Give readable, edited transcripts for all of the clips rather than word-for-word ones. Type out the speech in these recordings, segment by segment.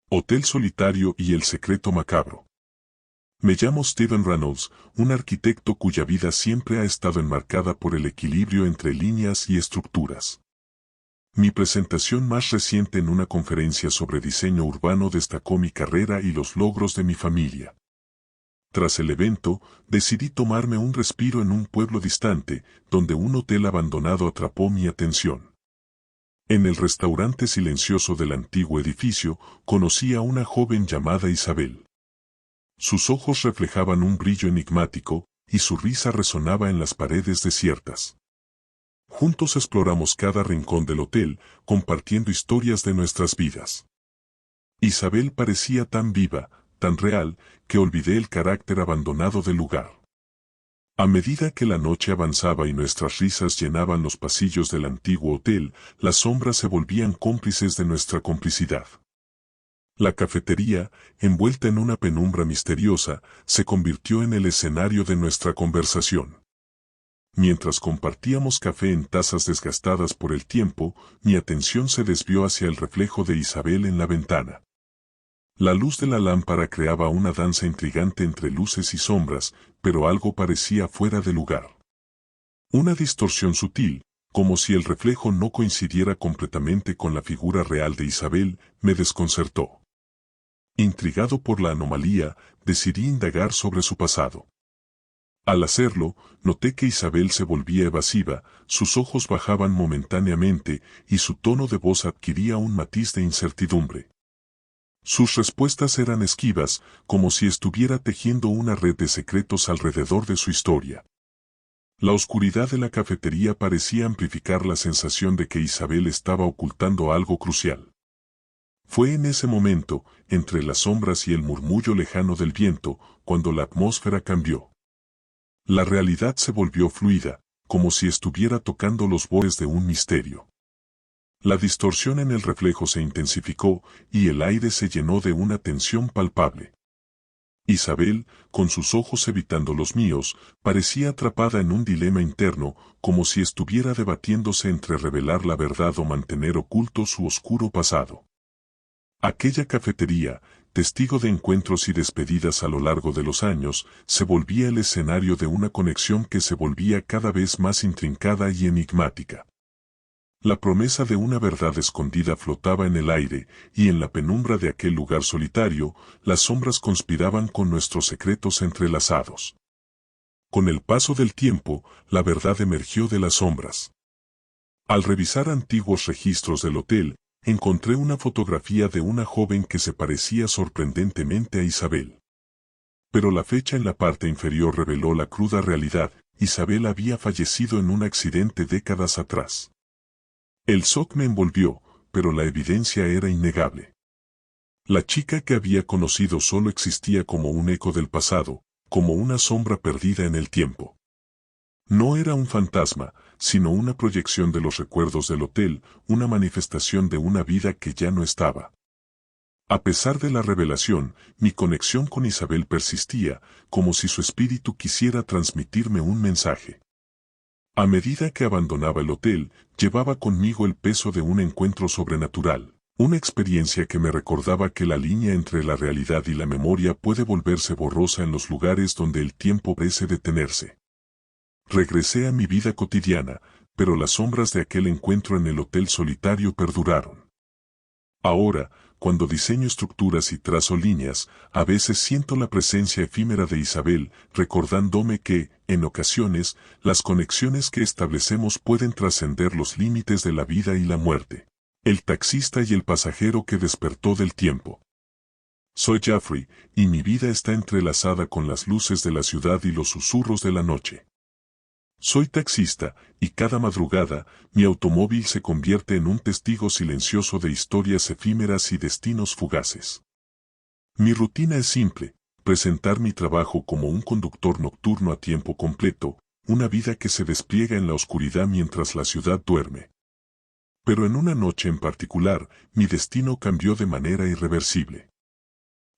Hotel solitario y el secreto macabro. Me llamo Steven Reynolds, un arquitecto cuya vida siempre ha estado enmarcada por el equilibrio entre líneas y estructuras. Mi presentación más reciente en una conferencia sobre diseño urbano destacó mi carrera y los logros de mi familia. Tras el evento, decidí tomarme un respiro en un pueblo distante, donde un hotel abandonado atrapó mi atención. En el restaurante silencioso del antiguo edificio, conocí a una joven llamada Isabel. Sus ojos reflejaban un brillo enigmático, y su risa resonaba en las paredes desiertas. Juntos exploramos cada rincón del hotel, compartiendo historias de nuestras vidas. Isabel parecía tan viva, tan real, que olvidé el carácter abandonado del lugar. A medida que la noche avanzaba y nuestras risas llenaban los pasillos del antiguo hotel, las sombras se volvían cómplices de nuestra complicidad. La cafetería, envuelta en una penumbra misteriosa, se convirtió en el escenario de nuestra conversación. Mientras compartíamos café en tazas desgastadas por el tiempo, mi atención se desvió hacia el reflejo de Isabel en la ventana. La luz de la lámpara creaba una danza intrigante entre luces y sombras, pero algo parecía fuera de lugar. Una distorsión sutil, como si el reflejo no coincidiera completamente con la figura real de Isabel, me desconcertó. Intrigado por la anomalía, decidí indagar sobre su pasado. Al hacerlo, noté que Isabel se volvía evasiva, sus ojos bajaban momentáneamente y su tono de voz adquiría un matiz de incertidumbre. Sus respuestas eran esquivas, como si estuviera tejiendo una red de secretos alrededor de su historia. La oscuridad de la cafetería parecía amplificar la sensación de que Isabel estaba ocultando algo crucial. Fue en ese momento, entre las sombras y el murmullo lejano del viento, cuando la atmósfera cambió. La realidad se volvió fluida, como si estuviera tocando los bordes de un misterio. La distorsión en el reflejo se intensificó y el aire se llenó de una tensión palpable. Isabel, con sus ojos evitando los míos, parecía atrapada en un dilema interno, como si estuviera debatiéndose entre revelar la verdad o mantener oculto su oscuro pasado. Aquella cafetería, testigo de encuentros y despedidas a lo largo de los años, se volvía el escenario de una conexión que se volvía cada vez más intrincada y enigmática. La promesa de una verdad escondida flotaba en el aire, y en la penumbra de aquel lugar solitario, las sombras conspiraban con nuestros secretos entrelazados. Con el paso del tiempo, la verdad emergió de las sombras. Al revisar antiguos registros del hotel, encontré una fotografía de una joven que se parecía sorprendentemente a Isabel. Pero la fecha en la parte inferior reveló la cruda realidad: Isabel había fallecido en un accidente décadas atrás. El shock me envolvió, pero la evidencia era innegable. La chica que había conocido solo existía como un eco del pasado, como una sombra perdida en el tiempo. No era un fantasma, sino una proyección de los recuerdos del hotel, una manifestación de una vida que ya no estaba. A pesar de la revelación, mi conexión con Isabel persistía, como si su espíritu quisiera transmitirme un mensaje. A medida que abandonaba el hotel, llevaba conmigo el peso de un encuentro sobrenatural, una experiencia que me recordaba que la línea entre la realidad y la memoria puede volverse borrosa en los lugares donde el tiempo parece detenerse. Regresé a mi vida cotidiana, pero las sombras de aquel encuentro en el hotel solitario perduraron. Ahora, cuando diseño estructuras y trazo líneas, a veces siento la presencia efímera de Isabel, recordándome que, en ocasiones, las conexiones que establecemos pueden trascender los límites de la vida y la muerte. El taxista y el pasajero que despertó del tiempo. Soy Jeffrey, y mi vida está entrelazada con las luces de la ciudad y los susurros de la noche. Soy taxista, y cada madrugada, mi automóvil se convierte en un testigo silencioso de historias efímeras y destinos fugaces. Mi rutina es simple: presentar mi trabajo como un conductor nocturno a tiempo completo, una vida que se despliega en la oscuridad mientras la ciudad duerme. Pero en una noche en particular, mi destino cambió de manera irreversible.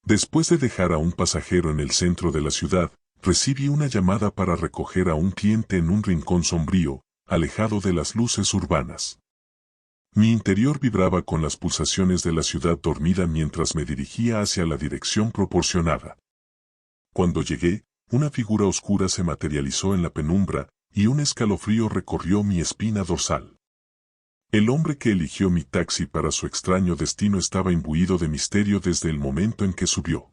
Después de dejar a un pasajero en el centro de la ciudad, recibí una llamada para recoger a un cliente en un rincón sombrío, alejado de las luces urbanas. Mi interior vibraba con las pulsaciones de la ciudad dormida mientras me dirigía hacia la dirección proporcionada. Cuando llegué, una figura oscura se materializó en la penumbra, y un escalofrío recorrió mi espina dorsal. El hombre que eligió mi taxi para su extraño destino estaba imbuido de misterio desde el momento en que subió.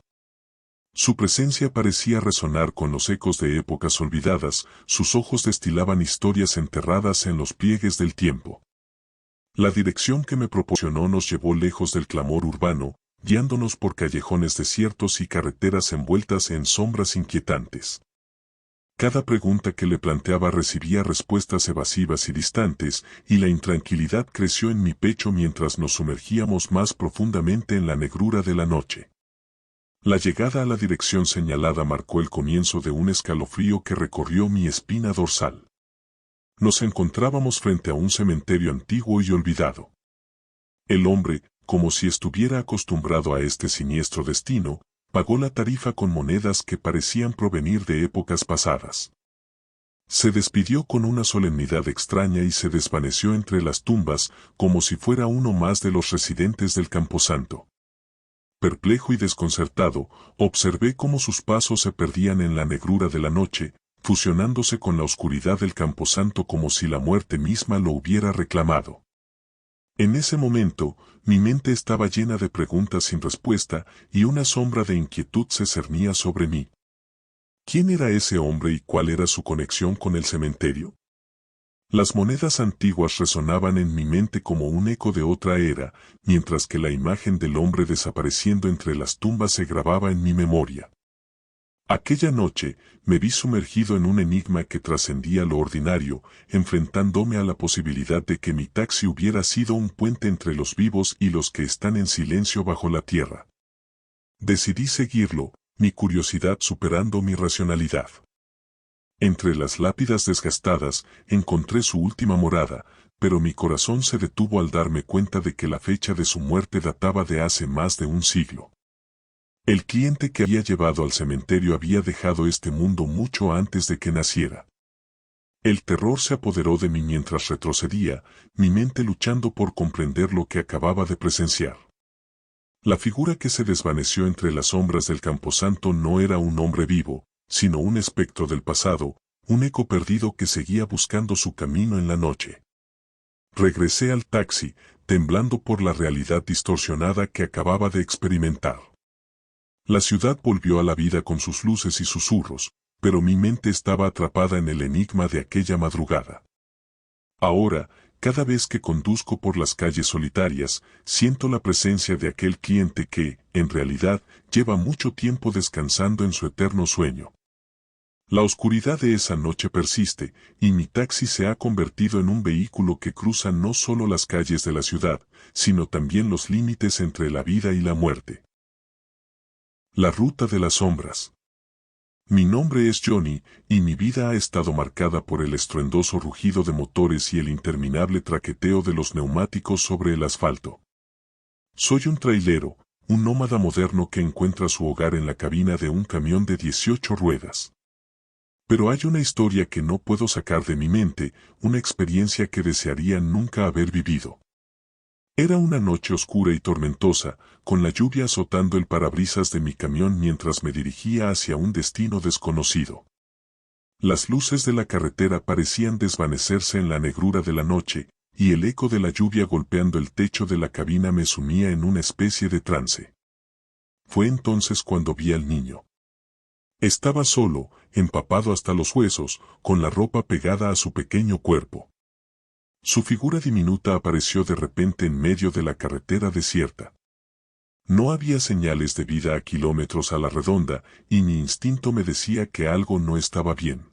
Su presencia parecía resonar con los ecos de épocas olvidadas, sus ojos destilaban historias enterradas en los pliegues del tiempo. La dirección que me proporcionó nos llevó lejos del clamor urbano, guiándonos por callejones desiertos y carreteras envueltas en sombras inquietantes. Cada pregunta que le planteaba recibía respuestas evasivas y distantes, y la intranquilidad creció en mi pecho mientras nos sumergíamos más profundamente en la negrura de la noche. La llegada a la dirección señalada marcó el comienzo de un escalofrío que recorrió mi espina dorsal. Nos encontrábamos frente a un cementerio antiguo y olvidado. El hombre, como si estuviera acostumbrado a este siniestro destino, pagó la tarifa con monedas que parecían provenir de épocas pasadas. Se despidió con una solemnidad extraña y se desvaneció entre las tumbas, como si fuera uno más de los residentes del camposanto. Perplejo y desconcertado, observé cómo sus pasos se perdían en la negrura de la noche, fusionándose con la oscuridad del camposanto como si la muerte misma lo hubiera reclamado. En ese momento, mi mente estaba llena de preguntas sin respuesta y una sombra de inquietud se cernía sobre mí. ¿Quién era ese hombre y cuál era su conexión con el cementerio? Las monedas antiguas resonaban en mi mente como un eco de otra era, mientras que la imagen del hombre desapareciendo entre las tumbas se grababa en mi memoria. Aquella noche, me vi sumergido en un enigma que trascendía lo ordinario, enfrentándome a la posibilidad de que mi taxi hubiera sido un puente entre los vivos y los que están en silencio bajo la tierra. Decidí seguirlo, mi curiosidad superando mi racionalidad. Entre las lápidas desgastadas, encontré su última morada, pero mi corazón se detuvo al darme cuenta de que la fecha de su muerte databa de hace más de un siglo. El cliente que había llevado al cementerio había dejado este mundo mucho antes de que naciera. El terror se apoderó de mí mientras retrocedía, mi mente luchando por comprender lo que acababa de presenciar. La figura que se desvaneció entre las sombras del camposanto no era un hombre vivo, sino un espectro del pasado, un eco perdido que seguía buscando su camino en la noche. Regresé al taxi, temblando por la realidad distorsionada que acababa de experimentar. La ciudad volvió a la vida con sus luces y susurros, pero mi mente estaba atrapada en el enigma de aquella madrugada. Ahora, cada vez que conduzco por las calles solitarias, siento la presencia de aquel cliente que, en realidad, lleva mucho tiempo descansando en su eterno sueño. La oscuridad de esa noche persiste, y mi taxi se ha convertido en un vehículo que cruza no solo las calles de la ciudad, sino también los límites entre la vida y la muerte. La ruta de las sombras. Mi nombre es Johnny, y mi vida ha estado marcada por el estruendoso rugido de motores y el interminable traqueteo de los neumáticos sobre el asfalto. Soy un trailero, un nómada moderno que encuentra su hogar en la cabina de un camión de 18 ruedas. Pero hay una historia que no puedo sacar de mi mente, una experiencia que desearía nunca haber vivido. Era una noche oscura y tormentosa, con la lluvia azotando el parabrisas de mi camión mientras me dirigía hacia un destino desconocido. Las luces de la carretera parecían desvanecerse en la negrura de la noche, y el eco de la lluvia golpeando el techo de la cabina me sumía en una especie de trance. Fue entonces cuando vi al niño. Estaba solo, empapado hasta los huesos, con la ropa pegada a su pequeño cuerpo. Su figura diminuta apareció de repente en medio de la carretera desierta. No había señales de vida a kilómetros a la redonda, y mi instinto me decía que algo no estaba bien.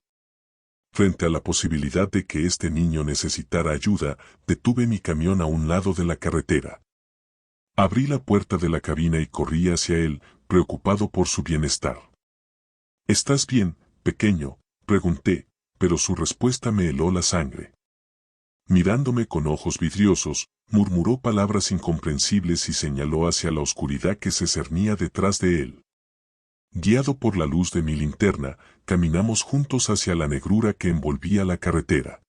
Frente a la posibilidad de que este niño necesitara ayuda, detuve mi camión a un lado de la carretera. Abrí la puerta de la cabina y corrí hacia él, preocupado por su bienestar. ¿Estás bien, pequeño?, pregunté, pero su respuesta me heló la sangre. Mirándome con ojos vidriosos, murmuró palabras incomprensibles y señaló hacia la oscuridad que se cernía detrás de él. Guiado por la luz de mi linterna, caminamos juntos hacia la negrura que envolvía la carretera.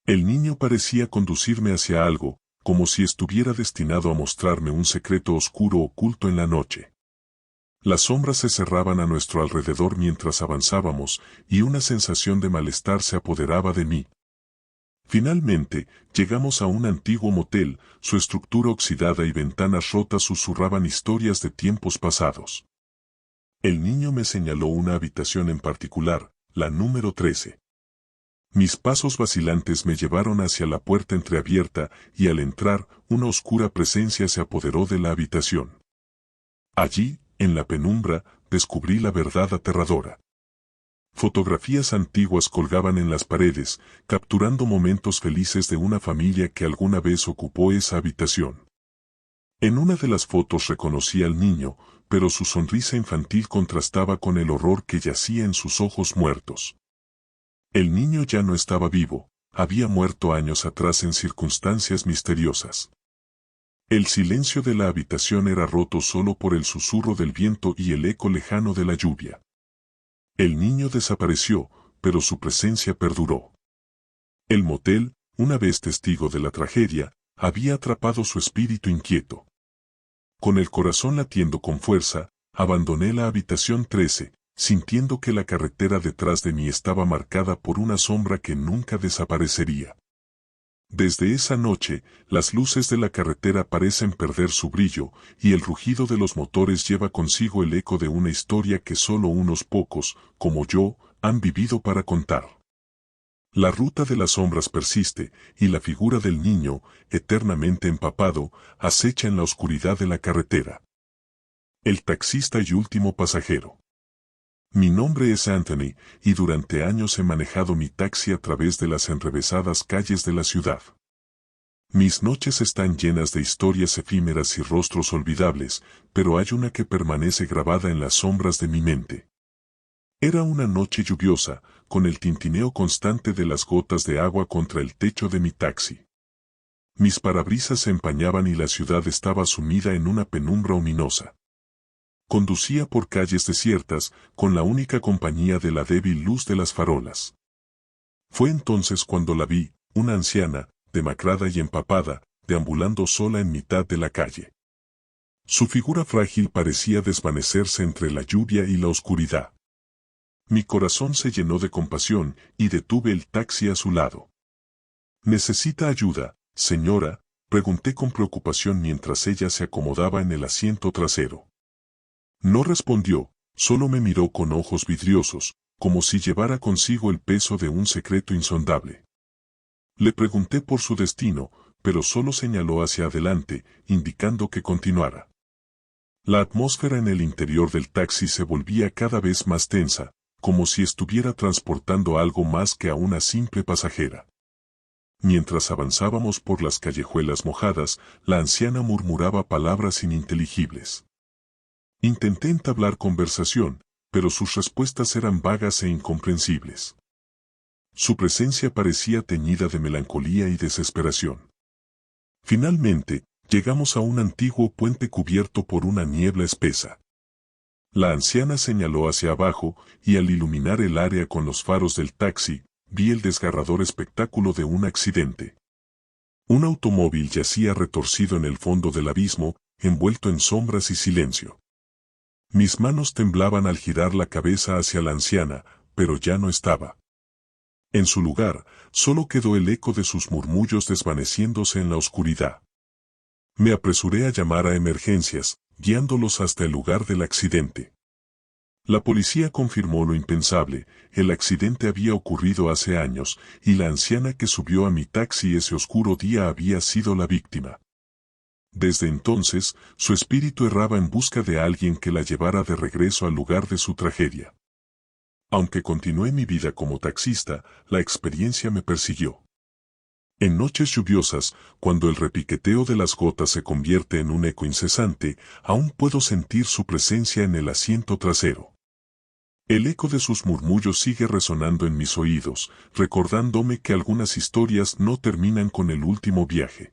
El niño parecía conducirme hacia algo, como si estuviera destinado a mostrarme un secreto oscuro oculto en la noche. Las sombras se cerraban a nuestro alrededor mientras avanzábamos, y una sensación de malestar se apoderaba de mí. Finalmente, llegamos a un antiguo motel, su estructura oxidada y ventanas rotas susurraban historias de tiempos pasados. El niño me señaló una habitación en particular, la número 13. Mis pasos vacilantes me llevaron hacia la puerta entreabierta y al entrar, una oscura presencia se apoderó de la habitación. Allí, en la penumbra, descubrí la verdad aterradora. Fotografías antiguas colgaban en las paredes, capturando momentos felices de una familia que alguna vez ocupó esa habitación. En una de las fotos reconocí al niño, pero su sonrisa infantil contrastaba con el horror que yacía en sus ojos muertos. El niño ya no estaba vivo, había muerto años atrás en circunstancias misteriosas. El silencio de la habitación era roto solo por el susurro del viento y el eco lejano de la lluvia. El niño desapareció, pero su presencia perduró. El motel, una vez testigo de la tragedia, había atrapado su espíritu inquieto. Con el corazón latiendo con fuerza, abandoné la habitación 13, sintiendo que la carretera detrás de mí estaba marcada por una sombra que nunca desaparecería. Desde esa noche, las luces de la carretera parecen perder su brillo, y el rugido de los motores lleva consigo el eco de una historia que solo unos pocos, como yo, han vivido para contar. La ruta de las sombras persiste, y la figura del niño, eternamente empapado, acecha en la oscuridad de la carretera. El taxista y último pasajero. Mi nombre es Anthony, y durante años he manejado mi taxi a través de las enrevesadas calles de la ciudad. Mis noches están llenas de historias efímeras y rostros olvidables, pero hay una que permanece grabada en las sombras de mi mente. Era una noche lluviosa, con el tintineo constante de las gotas de agua contra el techo de mi taxi. Mis parabrisas se empañaban y la ciudad estaba sumida en una penumbra ominosa. Conducía por calles desiertas, con la única compañía de la débil luz de las farolas. Fue entonces cuando la vi, una anciana, demacrada y empapada, deambulando sola en mitad de la calle. Su figura frágil parecía desvanecerse entre la lluvia y la oscuridad. Mi corazón se llenó de compasión y detuve el taxi a su lado. ¿Necesita ayuda, señora?, pregunté con preocupación mientras ella se acomodaba en el asiento trasero. No respondió, solo me miró con ojos vidriosos, como si llevara consigo el peso de un secreto insondable. Le pregunté por su destino, pero solo señaló hacia adelante, indicando que continuara. La atmósfera en el interior del taxi se volvía cada vez más tensa, como si estuviera transportando algo más que a una simple pasajera. Mientras avanzábamos por las callejuelas mojadas, la anciana murmuraba palabras ininteligibles. Intenté entablar conversación, pero sus respuestas eran vagas e incomprensibles. Su presencia parecía teñida de melancolía y desesperación. Finalmente, llegamos a un antiguo puente cubierto por una niebla espesa. La anciana señaló hacia abajo, y al iluminar el área con los faros del taxi, vi el desgarrador espectáculo de un accidente. Un automóvil yacía retorcido en el fondo del abismo, envuelto en sombras y silencio. Mis manos temblaban al girar la cabeza hacia la anciana, pero ya no estaba. En su lugar, solo quedó el eco de sus murmullos desvaneciéndose en la oscuridad. Me apresuré a llamar a emergencias, guiándolos hasta el lugar del accidente. La policía confirmó lo impensable, el accidente había ocurrido hace años, y la anciana que subió a mi taxi ese oscuro día había sido la víctima. Desde entonces, su espíritu erraba en busca de alguien que la llevara de regreso al lugar de su tragedia. Aunque continué mi vida como taxista, la experiencia me persiguió. En noches lluviosas, cuando el repiqueteo de las gotas se convierte en un eco incesante, aún puedo sentir su presencia en el asiento trasero. El eco de sus murmullos sigue resonando en mis oídos, recordándome que algunas historias no terminan con el último viaje.